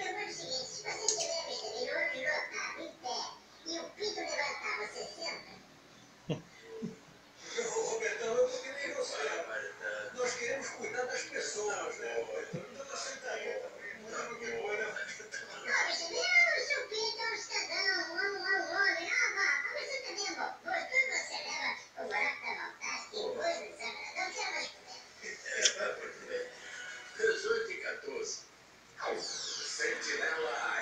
pergunto o seguinte, se você estiver lotado, em pé, e o pinto levantar, você senta? Robertão, eu combinei você. Nós queremos cuidar das pessoas, né? Então eu sentaria também. Não, que boa, né? Não, mas o seu pinto é um cidadão, um homem. Ah, vá, mas você também é gostoso. Quando você leva o buraco da vontade, tem coisa desagradável, não quero mais comer. 18 e 14. Sentinela